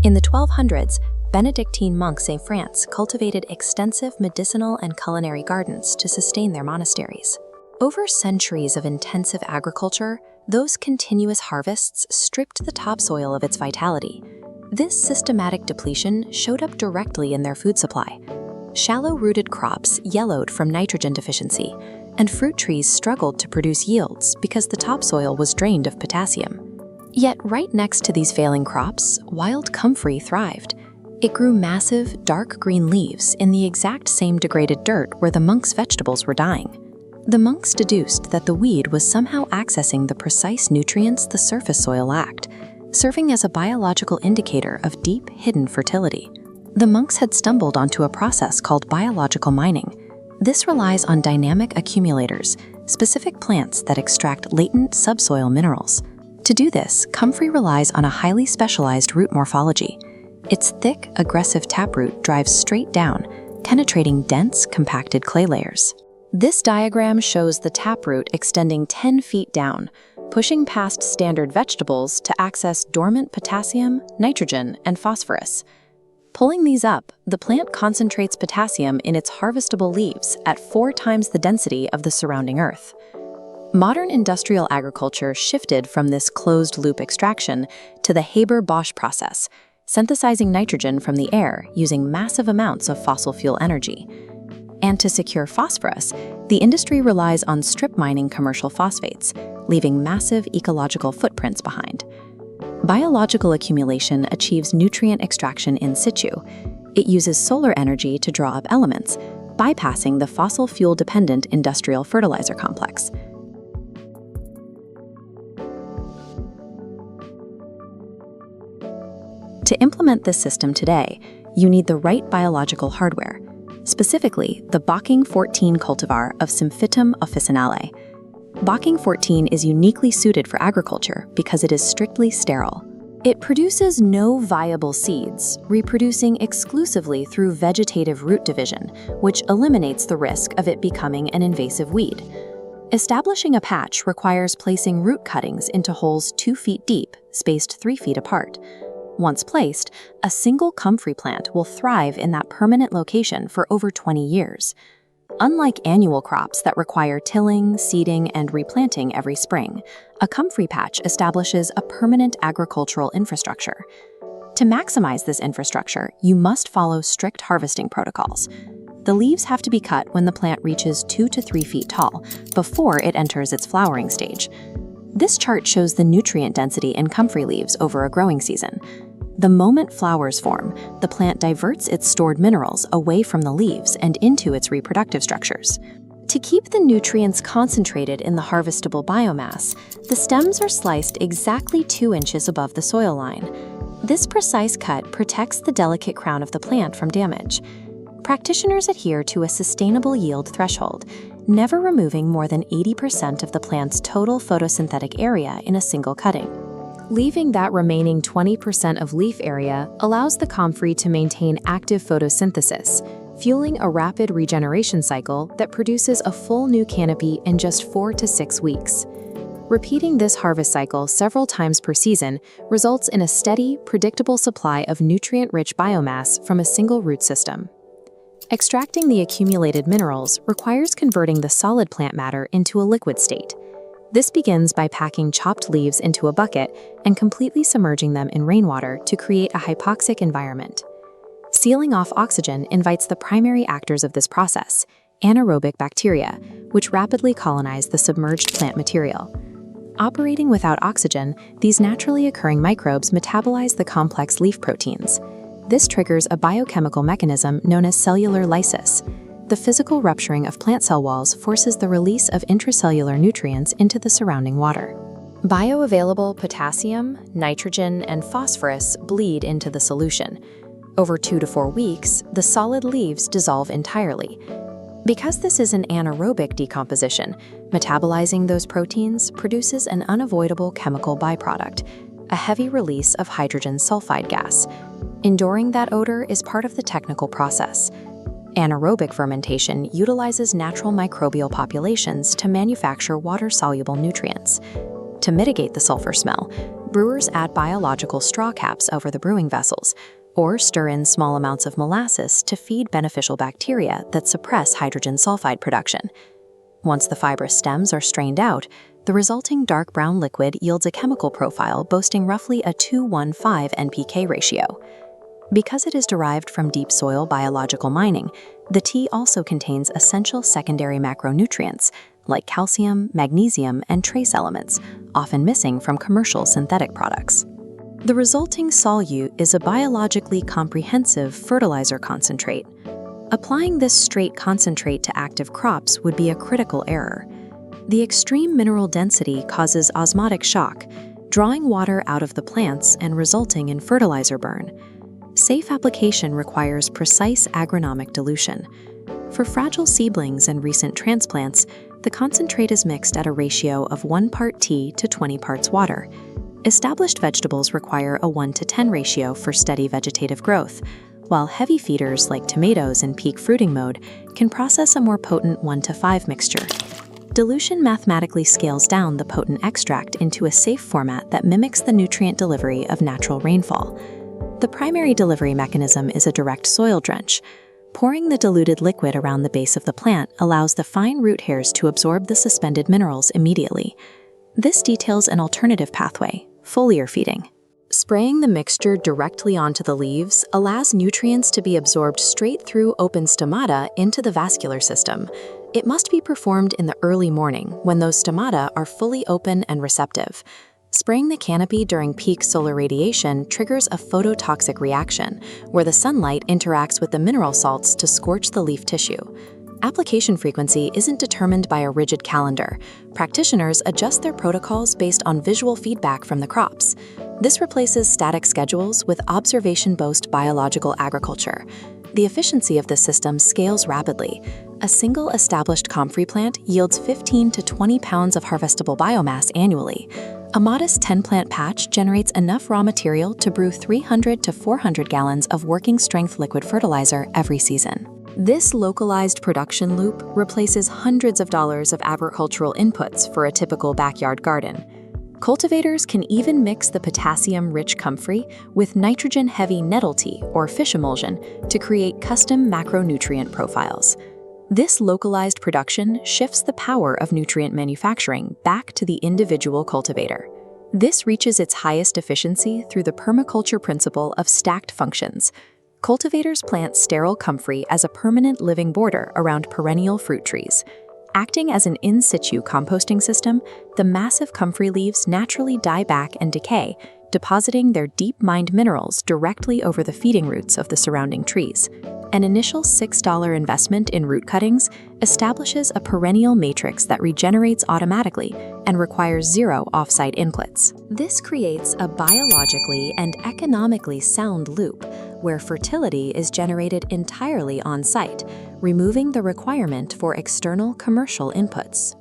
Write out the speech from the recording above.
In the 1200s, Benedictine monks in France cultivated extensive medicinal and culinary gardens to sustain their monasteries. Over centuries of intensive agriculture, those continuous harvests stripped the topsoil of its vitality. This systematic depletion showed up directly in their food supply. Shallow-rooted crops yellowed from nitrogen deficiency, and fruit trees struggled to produce yields because the topsoil was drained of potassium. Yet right next to these failing crops, wild comfrey thrived. It grew massive, dark green leaves in the exact same degraded dirt where the monks' vegetables were dying. The monks deduced that the weed was somehow accessing the precise nutrients the surface soil lacked, serving as a biological indicator of deep, hidden fertility. The monks had stumbled onto a process called biological mining. This relies on dynamic accumulators, specific plants that extract latent subsoil minerals. To do this, Comfrey relies on a highly specialized root morphology. Its thick, aggressive taproot drives straight down, penetrating dense, compacted clay layers. This diagram shows the taproot extending 10 feet down, pushing past standard vegetables to access dormant potassium, nitrogen, and phosphorus. Pulling these up, the plant concentrates potassium in its harvestable leaves at 4 times the density of the surrounding earth. Modern industrial agriculture shifted from this closed-loop extraction to the Haber-Bosch process, synthesizing nitrogen from the air using massive amounts of fossil fuel energy. And to secure phosphorus, the industry relies on strip mining commercial phosphates, leaving massive ecological footprints behind. Biological accumulation achieves nutrient extraction in situ. It uses solar energy to draw up elements, bypassing the fossil fuel-dependent industrial fertilizer complex. To implement this system today, you need the right biological hardware, specifically the Bocking 14 cultivar of Symphytum officinale. Bocking 14 is uniquely suited for agriculture because it is strictly sterile. It produces no viable seeds, reproducing exclusively through vegetative root division, which eliminates the risk of it becoming an invasive weed. Establishing a patch requires placing root cuttings into holes 2 feet deep, spaced 3 feet apart. Once placed, a single comfrey plant will thrive in that permanent location for over 20 years. Unlike annual crops that require tilling, seeding, and replanting every spring, a comfrey patch establishes a permanent agricultural infrastructure. To maximize this infrastructure, you must follow strict harvesting protocols. The leaves have to be cut when the plant reaches 2 to 3 feet tall, before it enters its flowering stage. This chart shows the nutrient density in comfrey leaves over a growing season. The moment flowers form, the plant diverts its stored minerals away from the leaves and into its reproductive structures. To keep the nutrients concentrated in the harvestable biomass, the stems are sliced exactly 2 inches above the soil line. This precise cut protects the delicate crown of the plant from damage. Practitioners adhere to a sustainable yield threshold, never removing more than 80% of the plant's total photosynthetic area in a single cutting. Leaving that remaining 20% of leaf area allows the comfrey to maintain active photosynthesis, fueling a rapid regeneration cycle that produces a full new canopy in just 4 to 6 weeks. Repeating this harvest cycle several times per season results in a steady, predictable supply of nutrient-rich biomass from a single root system. Extracting the accumulated minerals requires converting the solid plant matter into a liquid state. This begins by packing chopped leaves into a bucket and completely submerging them in rainwater to create a hypoxic environment. Sealing off oxygen invites the primary actors of this process, anaerobic bacteria, which rapidly colonize the submerged plant material. Operating without oxygen, these naturally occurring microbes metabolize the complex leaf proteins. This triggers a biochemical mechanism known as cellular lysis. The physical rupturing of plant cell walls forces the release of intracellular nutrients into the surrounding water. Bioavailable potassium, nitrogen, and phosphorus bleed into the solution. Over 2 to 4 weeks, the solid leaves dissolve entirely. Because this is an anaerobic decomposition, metabolizing those proteins produces an unavoidable chemical byproduct, a heavy release of hydrogen sulfide gas. Enduring that odor is part of the technical process. Anaerobic fermentation utilizes natural microbial populations to manufacture water-soluble nutrients. To mitigate the sulfur smell, Brewers add biological straw caps over the brewing vessels, or stir in small amounts of molasses to feed beneficial bacteria that suppress hydrogen sulfide production. Once the fibrous stems are strained out, the resulting dark brown liquid yields a chemical profile boasting roughly a 2:1:5 NPK ratio. Because it is derived from deep soil biological mining, the tea also contains essential secondary macronutrients like calcium, magnesium, and trace elements, often missing from commercial synthetic products. The resulting solute is a biologically comprehensive fertilizer concentrate. Applying this straight concentrate to active crops would be a critical error. The extreme mineral density causes osmotic shock, drawing water out of the plants and resulting in fertilizer burn. Safe application requires precise agronomic dilution. For fragile seedlings and recent transplants, the concentrate is mixed at a ratio of 1 part tea to 20 parts water. Established vegetables require a 1:10 ratio for steady vegetative growth, while heavy feeders like tomatoes in peak fruiting mode can process a more potent 1:5 mixture. Dilution mathematically scales down the potent extract into a safe format that mimics the nutrient delivery of natural rainfall. The primary delivery mechanism is a direct soil drench. Pouring the diluted liquid around the base of the plant allows the fine root hairs to absorb the suspended minerals immediately. This details an alternative pathway, foliar feeding. Spraying the mixture directly onto the leaves allows nutrients to be absorbed straight through open stomata into the vascular system. It must be performed in the early morning when those stomata are fully open and receptive. Spraying the canopy during peak solar radiation triggers a phototoxic reaction, where the sunlight interacts with the mineral salts to scorch the leaf tissue. Application frequency isn't determined by a rigid calendar. Practitioners adjust their protocols based on visual feedback from the crops. This replaces static schedules with observation-based biological agriculture. The efficiency of this system scales rapidly. A single established Comfrey plant yields 15 to 20 pounds of harvestable biomass annually. A modest 10-plant patch generates enough raw material to brew 300 to 400 gallons of working-strength liquid fertilizer every season. This localized production loop replaces hundreds of dollars of agricultural inputs for a typical backyard garden. Cultivators can even mix the potassium-rich comfrey with nitrogen-heavy nettle tea or fish emulsion to create custom macronutrient profiles. This localized production shifts the power of nutrient manufacturing back to the individual cultivator. This reaches its highest efficiency through the permaculture principle of stacked functions. Cultivators plant sterile comfrey as a permanent living border around perennial fruit trees. Acting as an in situ composting system, the massive comfrey leaves naturally die back and decay, depositing their deep-mined minerals directly over the feeding roots of the surrounding trees. An initial $6 investment in root cuttings establishes a perennial matrix that regenerates automatically and requires zero off-site inputs. This creates a biologically and economically sound loop where fertility is generated entirely on-site, removing the requirement for external commercial inputs.